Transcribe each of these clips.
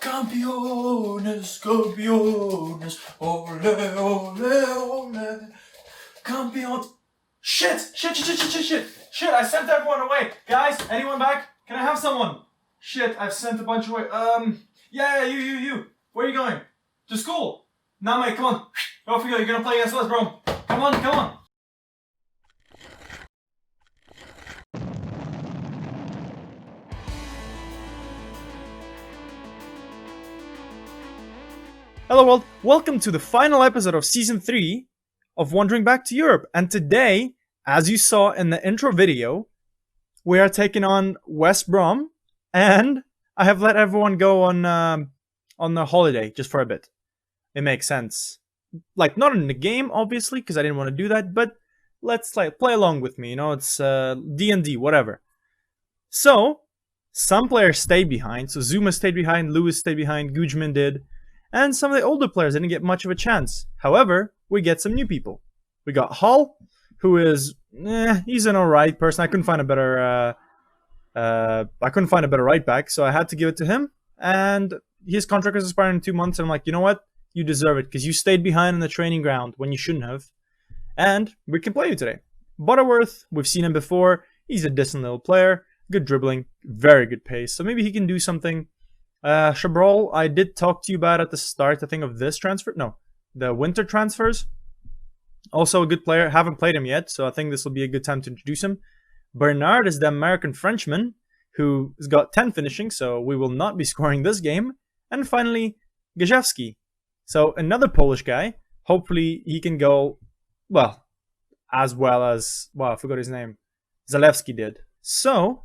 Campeones, campeones, ole, ole, ole, campeon. Shit, I sent everyone away. Guys, anyone back? Can I have someone? Shit, I've sent a bunch away. Yeah, you. Where are you going? To school? Nah, mate, come on. Off you go, you're gonna play against West Brom. Come on. Hello world, welcome to the final episode of Season 3 of Wandering Back to Europe. And today, as you saw in the intro video, we are taking on West Brom. And I have let everyone go on the holiday just for a bit. It makes sense. Like, not in the game, obviously, because I didn't want to do that. But let's play along with me, you know, it's D&D, whatever. So, some players stayed behind. So Zuma stayed behind, Lewis stayed behind, Gujman did. And some of the older players didn't get much of a chance. However, we get some new people. We got Hull, who is, he's an alright person. I couldn't find a better right back, so I had to give it to him. And his contract is expiring in 2 months, and I'm like, you know what? You deserve it, because you stayed behind in the training ground when you shouldn't have. And we can play you today. Butterworth, we've seen him before. He's a decent little player. Good dribbling, very good pace. So maybe he can do something. Chabrol, I did talk to you about at the start, I think, of this transfer. No, the winter transfers. Also a good player. Haven't played him yet, so I think this will be a good time to introduce him. Bernard is the American Frenchman who's got 10 finishing, so we will not be scoring this game. And finally, Gajewski. So another Polish guy. Hopefully he can go, well as, I forgot his name. Zalewski did. So,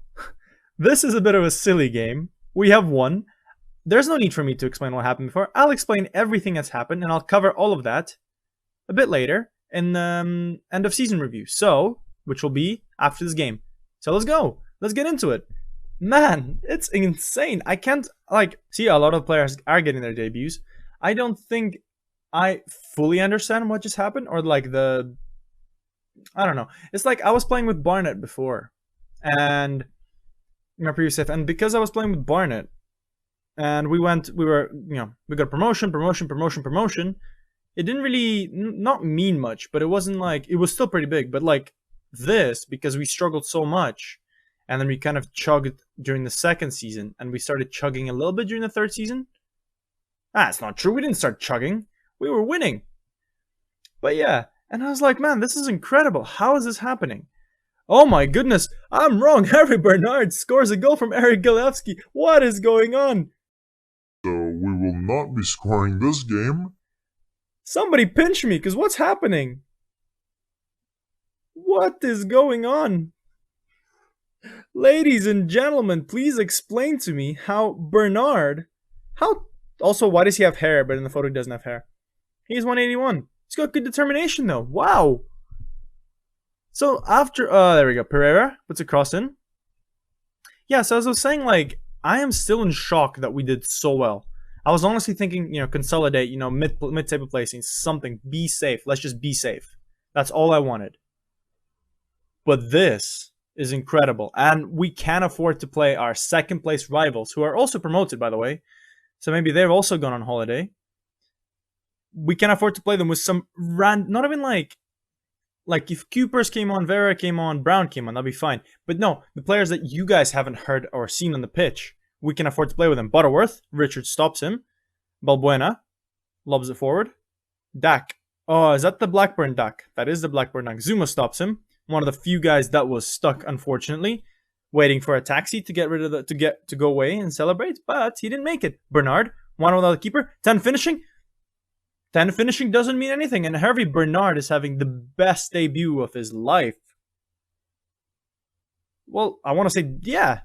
this is a bit of a silly game. We have won. There's no need for me to explain what happened before. I'll explain everything that's happened, and I'll cover all of that a bit later in the end of season review. So, which will be after this game. So let's go. Let's get into it. Man, it's insane. I can't, see, a lot of players are getting their debuts. I don't think I fully understand what just happened, or I don't know. It's like I was playing with Barnett before, and my previous save, and because I was playing with Barnett, and we got promotion. It didn't really not mean much, but it wasn't like, it was still pretty big. But like this, because we struggled so much, and then we kind of chugged during the second season, and we started chugging a little bit during the third season. That's not true. We didn't start chugging. We were winning. But yeah, and I was like, man, this is incredible. How is this happening? Oh my goodness, I'm wrong. Harry Bernard scores a goal from Erik Remedy. What is going on? So we will not be scoring this game. Somebody pinch me, because what's happening? What is going on? Ladies and gentlemen, please explain to me how Bernard... Also, why does he have hair, but in the photo he doesn't have hair? He's 181. He's got good determination, though. Wow. So after, there we go, Pereira puts a cross in. Yeah, so as I was saying, I am still in shock that we did so well. I was honestly thinking, consolidate, mid-table placing, something, be safe. Let's just be safe. That's all I wanted. But this is incredible. And we can afford to play our second place rivals, who are also promoted, by the way. So maybe they've also gone on holiday. We can afford to play them with some not even like if Cupers came on, Vera came on, Brown came on, that'll be fine. But no, the players that you guys haven't heard or seen on the pitch, we can afford to play with them. Butterworth, Richard stops him. Balbuena lobs it forward. Dak. Oh, is that the Blackburn Dak? That is the Blackburn Dak. Zuma stops him. One of the few guys that was stuck, unfortunately, waiting for a taxi to get rid of to go away and celebrate, but he didn't make it. Bernard, one without the keeper, 10 finishing. 10 finishing doesn't mean anything, and Harvey Bernard is having the best debut of his life. Well, I want to say, yeah.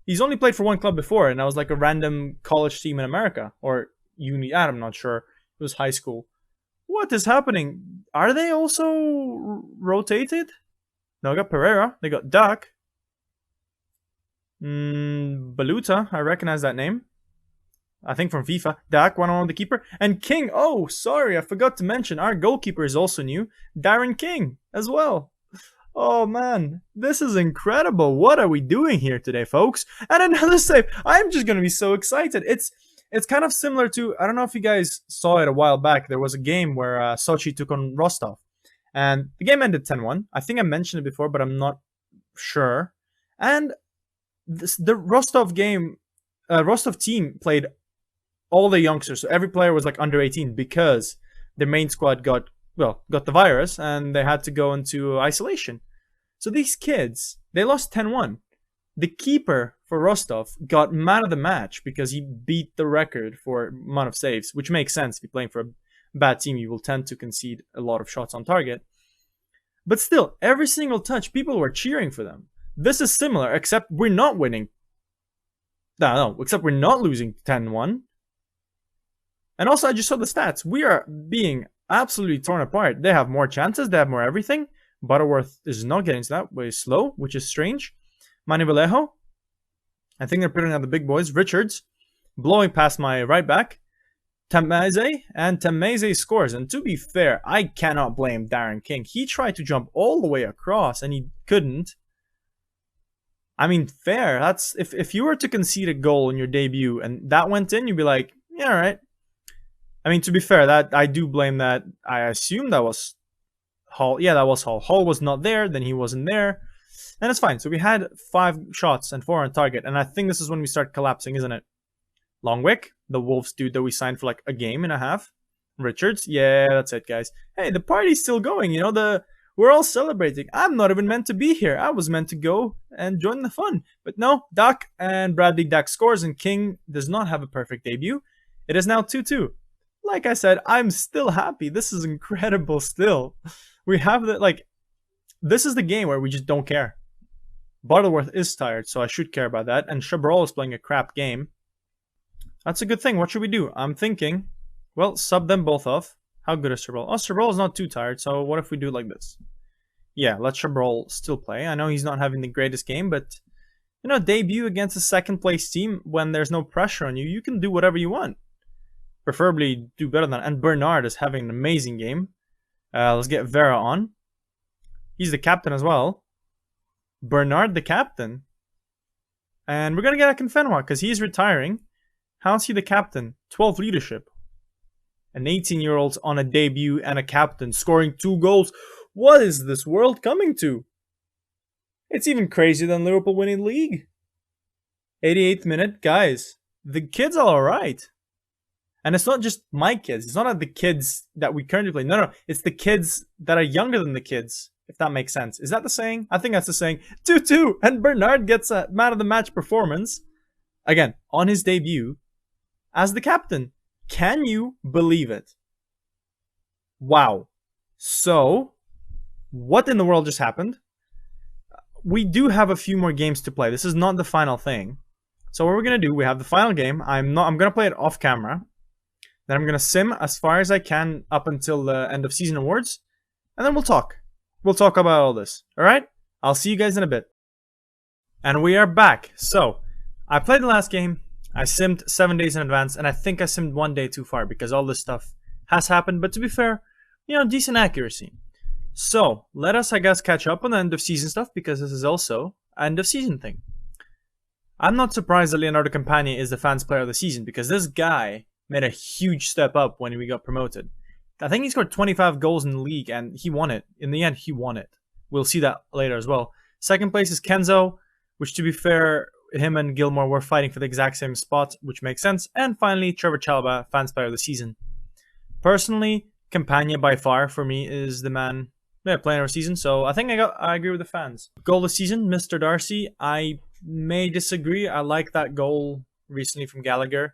He's only played for one club before, and that was like a random college team in America. Or uni, I'm not sure. It was high school. What is happening? Are they also rotated? No, they got Pereira. They got Duck. Baluta, I recognize that name. I think from FIFA. Dak, one on the keeper. And King, oh, sorry, I forgot to mention, our goalkeeper is also new. Darren King, as well. Oh man, this is incredible. What are we doing here today, folks? And another save. I'm just going to be so excited. It's kind of similar to, I don't know if you guys saw it a while back. There was a game where Sochi took on Rostov. And the game ended 10-1. I think I mentioned it before, but I'm not sure. And the Rostov team played all the youngsters. So every player was like under 18 because their main squad got the virus and they had to go into isolation. So these kids, they lost 10-1. The keeper for Rostov got man of the match because he beat the record for amount of saves, which makes sense. If you're playing for a bad team, you will tend to concede a lot of shots on target. But still, every single touch, people were cheering for them. This is similar, except we're not winning. No, except we're not losing 10-1. And also, I just saw the stats. We are being absolutely torn apart. They have more chances. They have more everything. Butterworth is not getting to that way slow, which is strange. Manivalejo, I think they're putting out the big boys. Richards, blowing past my right back. Temeze, and Temeze scores. And to be fair, I cannot blame Darren King. He tried to jump all the way across, and he couldn't. I mean, fair. That's if you were to concede a goal in your debut, and that went in, you'd be like, yeah, all right. I mean, to be fair, that I do blame that. I assume that was Hall. Yeah, that was Hall. Hall was not there, then he wasn't there. And it's fine. So we had 5 shots and 4 on target. And I think this is when we start collapsing, isn't it? Longwick, the Wolves dude that we signed for like a game and a half. Richards, yeah, that's it, guys. Hey, the party's still going. We're all celebrating. I'm not even meant to be here. I was meant to go and join the fun. But no, Duck and Bradley Duck scores, and King does not have a perfect debut. It is now 2-2. Like I said, I'm still happy. This is incredible still. We have this is the game where we just don't care. Butterworth is tired, so I should care about that. And Chabrol is playing a crap game. That's a good thing. What should we do? I'm thinking, well, sub them both off. How good is Chabrol? Oh, Chabrol is not too tired, so what if we do it like this? Yeah, let Chabrol still play. I know he's not having the greatest game, but, debut against a second-place team when there's no pressure on you, you can do whatever you want. Preferably do better than that. And Bernard is having an amazing game. Let's get Vera on. He's the captain as well. Bernard the captain. And we're going to get Akinfenwa because he's retiring. How's he the captain? 12 leadership. An 18-year-old on a debut and a captain scoring 2 goals. What is this world coming to? It's even crazier than Liverpool winning league. 88th minute. Guys, the kids are alright. And it's not just my kids. It's not like the kids that we currently play. No. It's the kids that are younger than the kids. If that makes sense. Is that the saying? I think that's the saying. 2-2. And Bernard gets a man of the match performance. Again, on his debut. As the captain. Can you believe it? Wow. So, what in the world just happened? We do have a few more games to play. This is not the final thing. So what we're going to do, we have the final game. I'm going to play it off camera. Then I'm going to sim as far as I can up until the end of season awards. And then we'll talk. We'll talk about all this. Alright? I'll see you guys in a bit. And we are back. So, I played the last game. I simmed 7 days in advance. And I think I simmed 1 day too far because all this stuff has happened. But to be fair, decent accuracy. So, let us, I guess, catch up on the end of season stuff because this is also end of season thing. I'm not surprised that Leonardo Campagna is the fans player of the season because this guy made a huge step up when we got promoted. I think he scored 25 goals in the league and he won it. In the end, he won it. We'll see that later as well. Second place is Kenzo, which to be fair, him and Gilmore were fighting for the exact same spot, which makes sense. And finally, Trevor Chalobah, fans player of the season. Personally, Campagna by far for me is the man player of the season. So I think I agree with the fans. Goal of the season, Mr. Darcy. I may disagree. I like that goal recently from Gallagher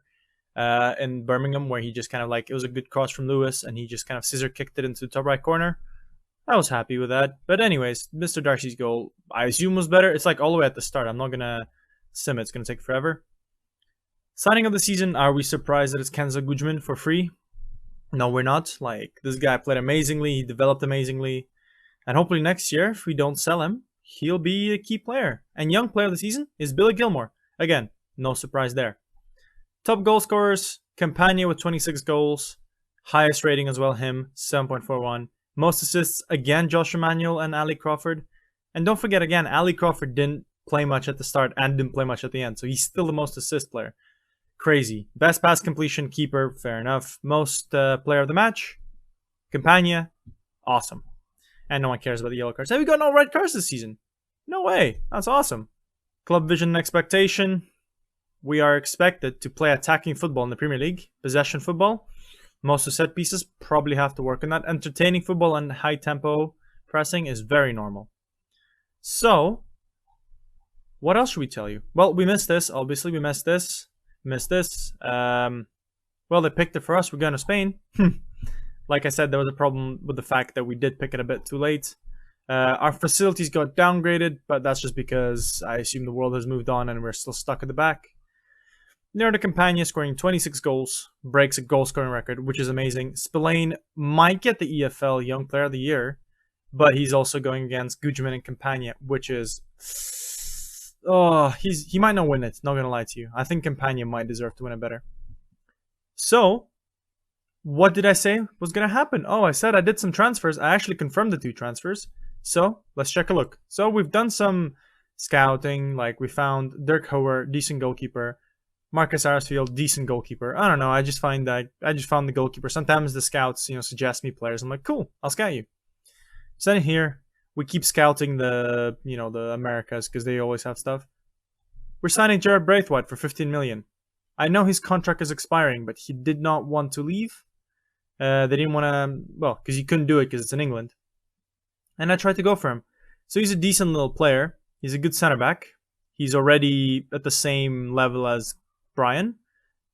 in Birmingham where he just kind of it was a good cross from Lewis and he just kind of scissor kicked it into the top right corner. I was happy with that. But anyways, Mr. Darcy's goal, I assume was better. It's all the way at the start. I'm not going to sim it. It's going to take forever. Signing of the season, are we surprised that it's Kenzo Gujman for free? No, we're not. This guy played amazingly. He developed amazingly. And hopefully next year, if we don't sell him, he'll be a key player. And young player of the season is Billy Gilmore. Again, no surprise there. Top goal scorers, Campagna with 26 goals. Highest rating as well, him, 7.41. Most assists, again, Josh Emanuel and Ali Crawford. And don't forget, again, Ali Crawford didn't play much at the start and didn't play much at the end. So he's still the most assist player. Crazy. Best pass completion, keeper, fair enough. Most player of the match, Campagna, awesome. And no one cares about the yellow cards. Have we got no red cards this season? No way. That's awesome. Club vision and expectation. We are expected to play attacking football in the Premier League. Possession football. Most of set pieces probably have to work on that. Entertaining football and high tempo pressing is very normal. So, what else should we tell you? Well, we missed this. Obviously, we missed this. Well, they picked it for us. We're going to Spain. Like I said, there was a problem with the fact that we did pick it a bit too late. Our facilities got downgraded, but that's just because I assume the world has moved on and we're still stuck at the back. Leonardo Campagna scoring 26 goals, breaks a goal-scoring record, which is amazing. Spillane might get the EFL Young Player of the Year, but he's also going against Gudjman and Campagna, which is... Oh, he might not win it, not gonna lie to you. I think Campagna might deserve to win it better. So, what did I say was gonna happen? Oh, I said I did some transfers. I actually confirmed the 2 transfers. So, let's check a look. So, we've done some scouting, like we found Dirk Hauer, decent goalkeeper. Marcus Arsfield, decent goalkeeper. I don't know, I just found the goalkeeper. Sometimes the scouts, suggest me players. I'm like, cool, I'll scout you. Send it here. We keep scouting the Americas because they always have stuff. We're signing Jared Braithwaite for 15 million. I know his contract is expiring, but he did not want to leave. They didn't want to, well, because he couldn't do it because it's in England. And I tried to go for him. So he's a decent little player. He's a good center back. He's already at the same level as Brian,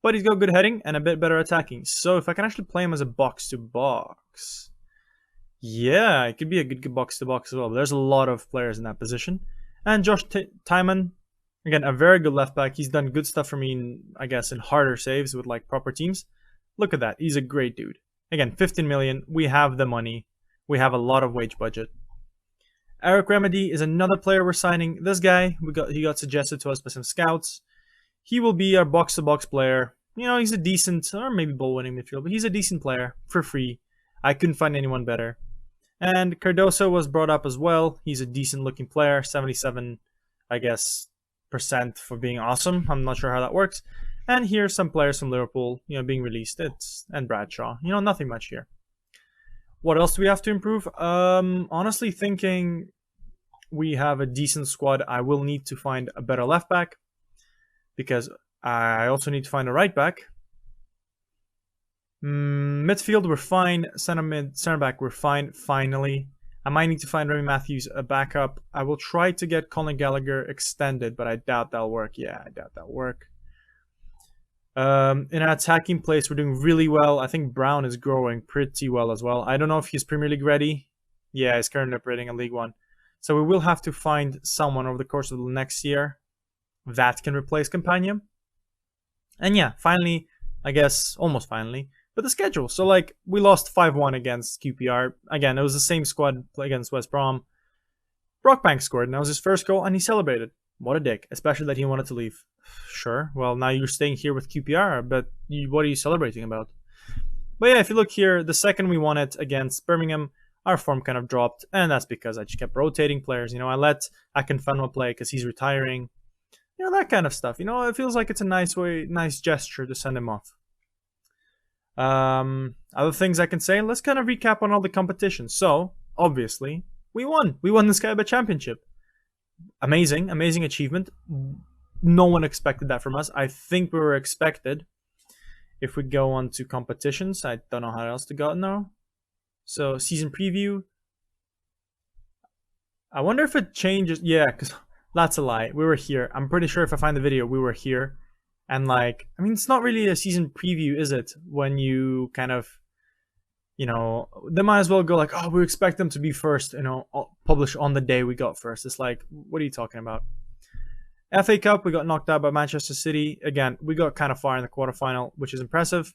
but he's got good heading and a bit better attacking. So if I can actually play him as a box-to-box, yeah, it could be a good box-to-box as well. But there's a lot of players in that position. And Josh Tyman, again, a very good left back. He's done good stuff for me, in harder saves with like proper teams. Look at that. He's a great dude. Again, 15 million. We have the money. We have a lot of wage budget. Erik Remedy is another player we're signing. This guy, he got suggested to us by some scouts. He will be our box-to-box player. He's a decent, or maybe ball-winning midfield, but he's a decent player for free. I couldn't find anyone better. And Cardoso was brought up as well. He's a decent-looking player, 77, percent for being awesome. I'm not sure how that works. And here's some players from Liverpool, being released. And Bradshaw. Nothing much here. What else do we have to improve? Honestly, thinking we have a decent squad. I will need to find a better left back because I also need to find a right back. Midfield, we're fine. Center back, we're fine. Finally, I might need to find Remy Matthews a backup. I will try to get Colin Gallagher extended, but I doubt that'll work. Yeah, I doubt that'll work. In our attacking place, we're doing really well. I think Brown is growing pretty well as well. I don't know if he's Premier League ready. Yeah, he's currently operating in League One. So we will have to find someone over the course of the next year that can replace Campagna. And yeah, finally, almost finally, but the schedule. So we lost 5-1 against QPR. Again, it was the same squad against West Brom. Brockbank scored, and that was his first goal, and he celebrated. What a dick, especially that he wanted to leave. Sure, well, now you're staying here with QPR, but what are you celebrating about? But yeah, if you look here, the second we won it against Birmingham, our form kind of dropped, and that's because I just kept rotating players. I let Akinfenwa play because he's retiring. That kind of stuff. It feels like it's a nice gesture to send him off. Other things I can say, let's kind of recap on all the competitions. So, obviously, we won. We won the Sky Championship. Amazing achievement. No one expected that from us. I think we were expected. If we go on to competitions, I don't know how else to go now. So, season preview. I wonder if it changes. Yeah, because that's a lie. We were here. I'm pretty sure if I find the video, we were here. And it's not really a season preview, is it? When you kind of, they might as well go oh, we expect them to be first, publish on the day we got first. It's what are you talking about? FA Cup, we got knocked out by Manchester City. Again, we got kind of far in the quarterfinal, which is impressive.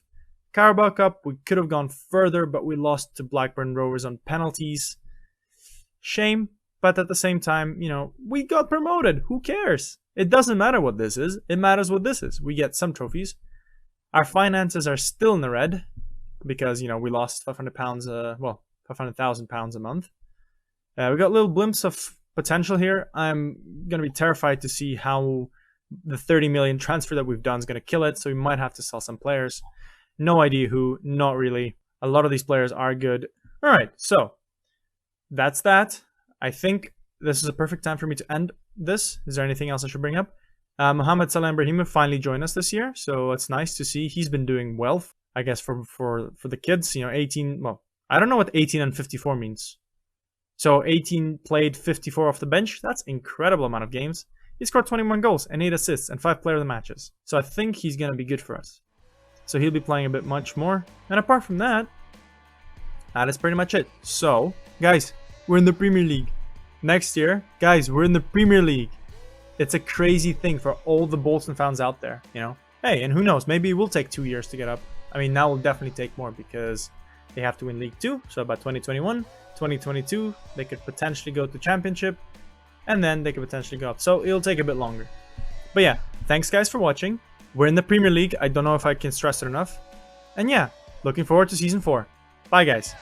Carabao Cup, we could have gone further, but we lost to Blackburn Rovers on penalties. Shame, but at the same time, we got promoted. Who cares? It doesn't matter what this is. It matters what this is. We get some trophies. Our finances are still in the red because, we lost £500, £500,000 a month. We got little blimps of potential here. I'm going to be terrified to see how the 30 million transfer that we've done is going to kill it, so we might have to sell some players. No idea who, not really. A lot of these players are good. All right, so that's that. I think this is a perfect time for me to end this. Is there anything else I should bring up? Mohamed Salah Ibrahim finally joined us this year, so it's nice to see. He's been doing well, I guess, for the kids. 18. Well, I don't know what 18 and 54 means. So 18 played 54 off the bench. That's an incredible amount of games. He scored 21 goals and 8 assists and 5 player of the matches. So I think he's going to be good for us. So he'll be playing a bit much more. And apart from that, that is pretty much it. So, guys, we're in the Premier League. Next year, guys, we're in the Premier League. It's a crazy thing for all the Bolton fans out there, Hey, and who knows, maybe it will take 2 years to get up. I mean, now will definitely take more because they have to win League 2. So by 2021, 2022, they could potentially go to Championship. And then they could potentially go up. So it'll take a bit longer. But yeah, thanks guys for watching. We're in the Premier League. I don't know if I can stress it enough. And yeah, looking forward to Season 4. Bye guys.